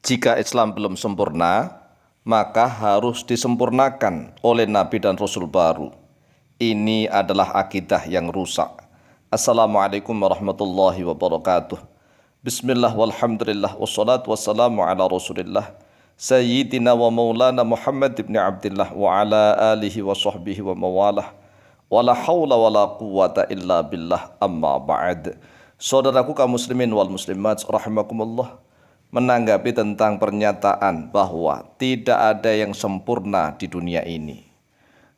Jika Islam belum sempurna, maka harus disempurnakan oleh Nabi dan Rasul baru. Ini adalah akidah yang rusak. Assalamualaikum warahmatullahi wabarakatuh. Bismillah walhamdulillah wassalatu wassalamu ala rasulillah Sayyidina wa maulana Muhammad ibn Abdillah wa ala alihi wa sahbihi wa mawalah. Wala hawla wala quwata illa billah, amma ba'd. Saudaraku kaum muslimin wal muslimat rahimakumullah, menanggapi tentang pernyataan bahwa tidak ada yang sempurna di dunia ini.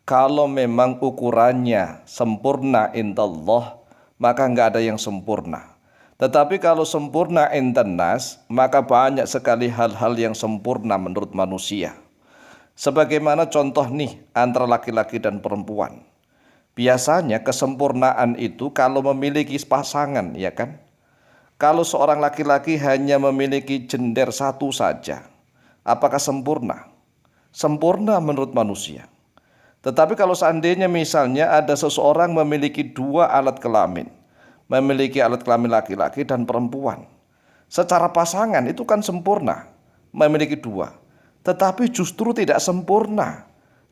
Kalau memang ukurannya sempurna indallah, maka enggak ada yang sempurna. Tetapi kalau sempurna indannas, maka banyak sekali hal-hal yang sempurna menurut manusia. Sebagaimana contoh nih antara laki-laki dan perempuan. Biasanya kesempurnaan itu kalau memiliki pasangan, ya kan? Kalau seorang laki-laki hanya memiliki gender satu saja, apakah sempurna? Sempurna menurut manusia. Tetapi kalau seandainya misalnya ada seseorang memiliki dua alat kelamin, memiliki alat kelamin laki-laki dan perempuan, secara pasangan itu kan sempurna, memiliki dua. Tetapi justru tidak sempurna,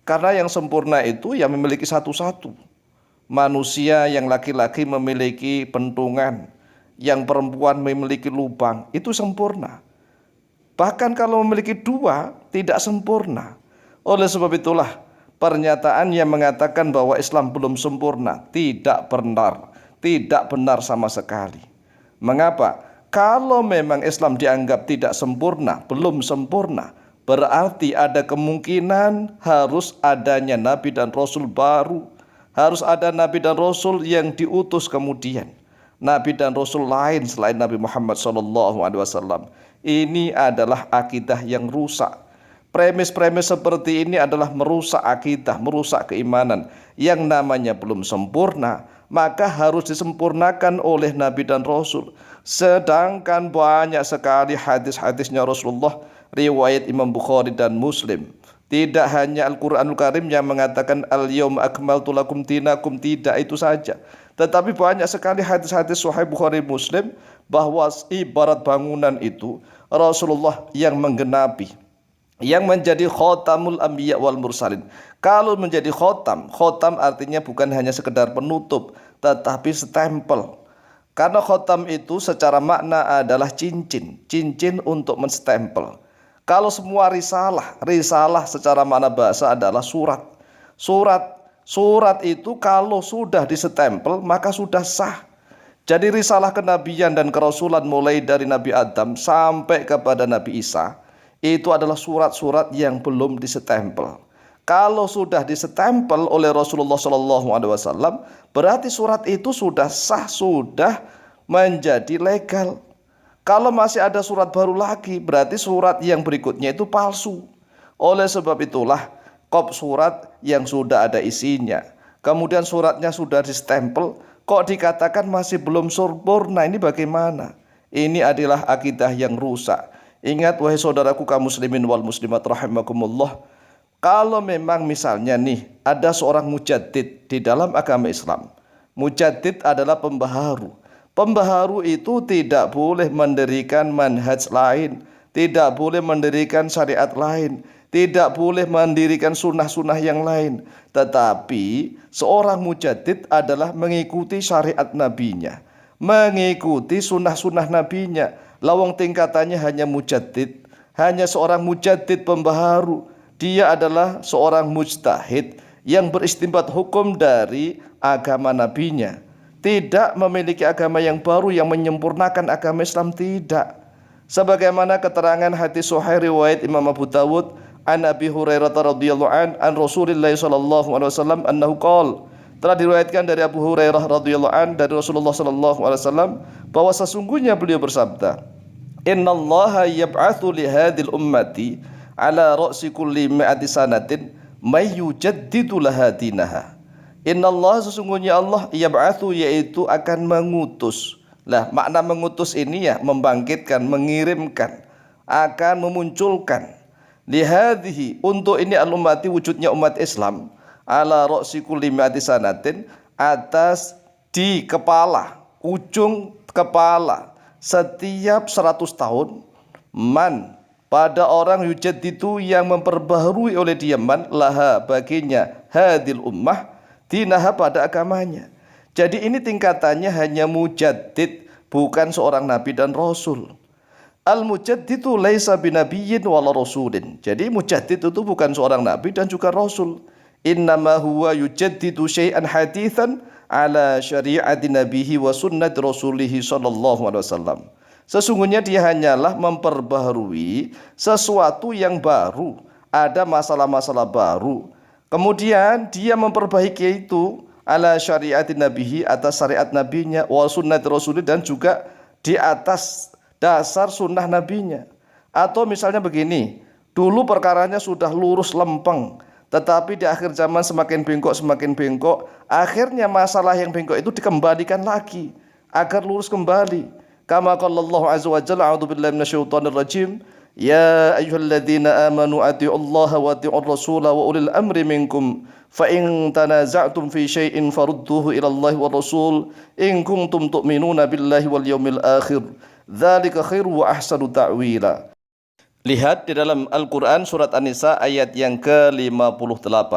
karena yang sempurna itu yang memiliki satu-satu. Manusia yang laki-laki memiliki pentungan, yang perempuan memiliki lubang, itu sempurna. Bahkan kalau memiliki dua, tidak sempurna. Oleh sebab itulah, pernyataan yang mengatakan bahwa Islam belum sempurna tidak benar, tidak benar sama sekali. Mengapa? Kalau memang Islam dianggap tidak sempurna, belum sempurna, berarti ada kemungkinan harus adanya Nabi dan Rasul baru. Harus ada Nabi dan Rasul yang diutus kemudian. Nabi dan Rasul lain selain Nabi Muhammad SAW. Ini adalah akidah yang rusak. Premis-premis seperti ini adalah merusak akidah, merusak keimanan. Yang namanya belum sempurna, maka harus disempurnakan oleh Nabi dan Rasul. Sedangkan banyak sekali hadis-hadisnya Rasulullah, riwayat Imam Bukhari dan Muslim. Tidak hanya Al-Quranul Karim yang mengatakan al-yawma akmaltu lakum dinakum, tidak itu saja. Tetapi banyak sekali hadis-hadis Sahih Bukhari Muslim bahwa ibarat bangunan itu Rasulullah yang menggenapi, yang menjadi khotamul anbiya wal mursalin. Kalau menjadi khotam, khotam artinya bukan hanya sekedar penutup, tetapi stempel. Karena khotam itu secara makna adalah cincin, cincin untuk menstempel. Kalau semua risalah secara makna bahasa adalah surat. Surat itu kalau sudah disestempel maka sudah sah. Jadi risalah kenabian dan kerasulan mulai dari Nabi Adam sampai kepada Nabi Isa itu adalah surat-surat yang belum disestempel. Kalau sudah disestempel oleh Rasulullah SAW, berarti surat itu sudah sah, sudah menjadi legal. Kalau masih ada surat baru lagi, berarti surat yang berikutnya itu palsu. Oleh sebab itulah, kop surat yang sudah ada isinya, kemudian suratnya sudah distempel, kok dikatakan masih belum sempurna, ini bagaimana? Ini adalah akidah yang rusak. Ingat wahai saudaraku kaum muslimin wal muslimat rahimakumullah, kalau memang misalnya nih ada seorang mujaddid di dalam agama Islam. Mujaddid adalah pembaharu. Pembaharu itu tidak boleh mendirikan manhaj lain, tidak boleh mendirikan syariat lain, tidak boleh mendirikan sunnah-sunnah yang lain. Tetapi seorang mujaddid adalah mengikuti syariat nabinya, mengikuti sunnah-sunnah nabinya. Lawang tingkatannya hanya mujaddid, hanya seorang mujaddid pembaharu. Dia adalah seorang mujtahid yang beristinbat hukum dari agama nabinya. Tidak memiliki agama yang baru yang menyempurnakan agama Islam, tidak. Sebagaimana keterangan hadis sahih riwayat Imam Abu Dawud an Abi Hurairah radhiyallahu an Rasulillah sallallahu alaihi wasallam annahu qala, telah diriwayatkan dari Abu Hurairah radhiyallahu an dari Rasulullah sallallahu alaihi wasallam bahwa sesungguhnya beliau bersabda, innallaha yab'atsu li hadhil ummati ala ra'si kulli mi'ati sanatin may yujaddidu laha dinaha. Innallah, sesungguhnya Allah, yab'atsu, yaitu akan mengutus. Lah, makna mengutus ini ya membangkitkan, mengirimkan, akan memunculkan. Lihadhihi, untuk ini al-ummati, wujudnya umat Islam, ala ra'si kulli mi'ati sanatin, atas di kepala, ujung kepala setiap 100 tahun, man, pada orang yujaddidu yang memperbaharui oleh dia man laha baginya hadil ummah dinaha pada agamanya. Jadi ini tingkatannya hanya mujaddid, bukan seorang nabi dan rasul. Al-mujaddidu laisa binabiyyin wala rasulin. Jadi mujaddid itu bukan seorang nabi dan juga rasul. Innama huwa yujaddidu syai'an hadithan ala syari'ati nabihi wa sunnati rasulihi sallallahu alaihi wasallam. Sesungguhnya dia hanyalah memperbaharui sesuatu yang baru, ada masalah-masalah baru. Kemudian dia memperbaiki itu ala syari'ati nabihi, atas syariat nabinya, wa sunnati rasulihi, dan juga di atas dasar sunnah nabinya. Atau misalnya begini, dulu perkaranya sudah lurus lempeng, tetapi di akhir zaman semakin bengkok, akhirnya masalah yang bengkok itu dikembalikan lagi agar lurus kembali. Kama qala Allah azza wa jalla, a'udzu billahi minasyaitonir rajim, ya ayyuhalladzina amanu atiullaha wa atiur rasula wa ulil amri minkum fa in tanaza'tum fi syai'in farudduhu ila Allahi war rasul in kuntum tu'minuna billahi wal yaumil akhir. Dzalika khairu wa ahsanu ta'wila. Lihat di dalam Al-Quran surat An-Nisa ayat yang ke-58.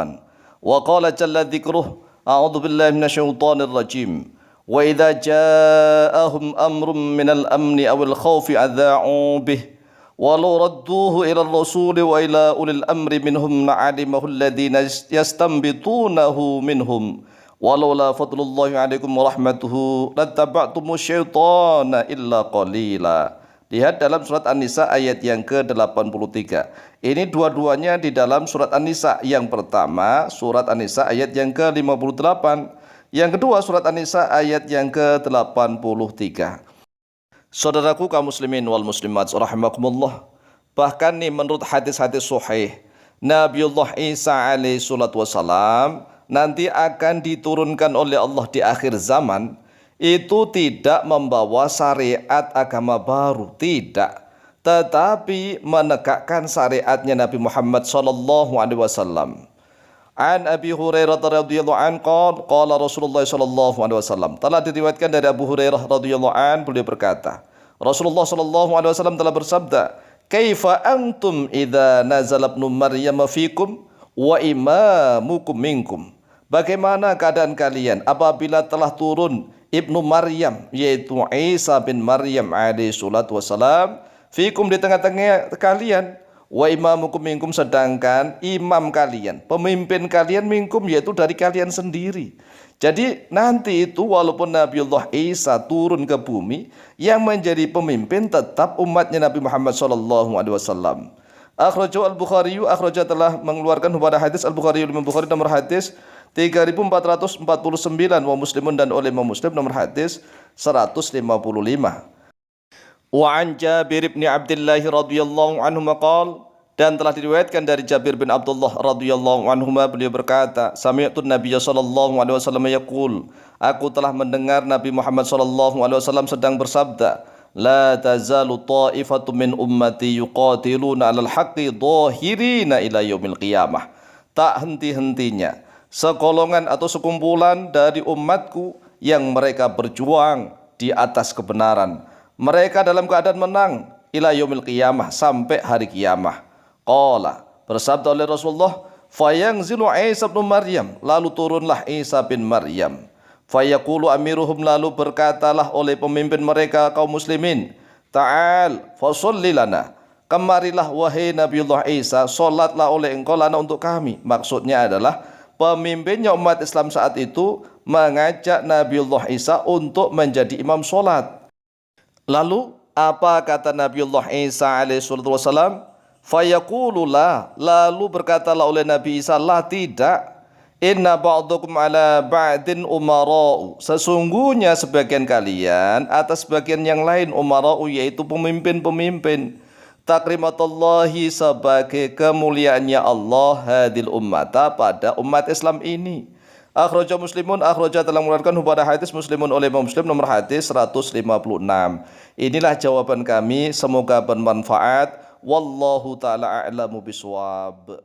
Wa qala jalla dzikruh, a'udzu billahi minasyaitonir rajim. Wa idza ja'ahum amrun minal amni awil khaufi adza'u bih walau radduhu ila ar-rasul wa ila ulil amri minhum la'alimahu alladhina yastanbitunahu minhum. Walaula fadlullahi alaikum wa rahmatuhu lattaba'tumus syaitana illa qalila. Lihat dalam surat An-Nisa ayat yang ke-83. Ini dua-duanya di dalam surat An-Nisa. Yang pertama surat An-Nisa ayat yang ke-58. Yang kedua surat An-Nisa ayat yang ke-83. Saudaraku kaum muslimin wal muslimat rahimakumullah. Bahkan nih menurut hadis-hadis sahih, Nabiullah Isa alaihi salatu wassalam nanti akan diturunkan oleh Allah di akhir zaman, itu tidak membawa syariat agama baru, tidak, tetapi menegakkan syariatnya Nabi Muhammad sallallahu alaihi wasallam. An Abi Hurairah radhiyallahu anhu qala Rasulullah sallallahu alaihi wasallam, telah diriwayatkan dari Abu Hurairah radhiyallahu anhu, beliau berkata, Rasulullah sallallahu alaihi wasallam telah bersabda, kaifa antum idza nazala ibnu maryam fikum wa imamukum minkum. Bagaimana keadaan kalian apabila telah turun Ibnu Maryam, yaitu Isa bin Maryam alaihi salatu wassalam, fikum, di tengah-tengah kalian, wa imamukum minkum, sedangkan imam kalian, pemimpin kalian, minkum, yaitu dari kalian sendiri. Jadi nanti itu walaupun Nabiullah Isa turun ke bumi, yang menjadi pemimpin tetap umatnya Nabi Muhammad sallallahu alaihi wasallam. Akhrajahu Al-Bukhari, akhraja telah mengeluarkan pada hadis Al-Bukhari, Imam Bukhari nomor hadis 3449, wa Muslimun, dan oleh Imam Muslim nomor hadis 155. Wa an Jabir bin Abdullah radhiyallahu anhu maqal, dan telah diriwayatkan dari Jabir bin Abdullah radhiyallahu anhu, beliau berkata, sami'tu Nabiyya sallallahu alaihi wasallam yaqul, aku telah mendengar Nabi Muhammad sallallahu alaihi wasallam sedang bersabda, la tazalu ta'ifatu min ummati yuqatiluna 'alal haqqi dhahirina ila yaumil qiyamah. Tak henti-hentinya sekolongan atau sekumpulan dari umatku yang mereka berjuang di atas kebenaran. Mereka dalam keadaan menang ila yaumil qiyamah, sampai hari kiamah. Qala, bersabda oleh Rasulullah, fayanzilu Isa bin Maryam, lalu turunlah Isa bin Maryam. Fayaqulu amiruhum, lalu berkatalah oleh pemimpin mereka kaum muslimin, ta'al fasolli lana, kemarilah wahai Nabiullah Isa, solatlah oleh engkau lana, untuk kami. Maksudnya adalah pemimpinnya umat Islam saat itu mengajak Nabiullah Isa untuk menjadi imam solat. Lalu apa kata Nabiullah Isa alaihi salatu wassalam? Fayaqulu la, lalu berkatalah oleh Nabi Isa, la, tidak, inna ba'dukum ala ba'din umara'u, sesungguhnya sebagian kalian atas sebagian yang lain, umara'u, yaitu pemimpin-pemimpin, takrimatullahi, sebagai kemuliaannya Allah, hadil ummata, pada umat Islam ini. Akhraja Muslimun, akhraja telah mengeluarkan pada hadis Muslimun oleh Imam Muslim nomor hadis 156. Inilah jawaban kami, semoga bermanfaat. Wallahu ta'ala a'lamu biswab.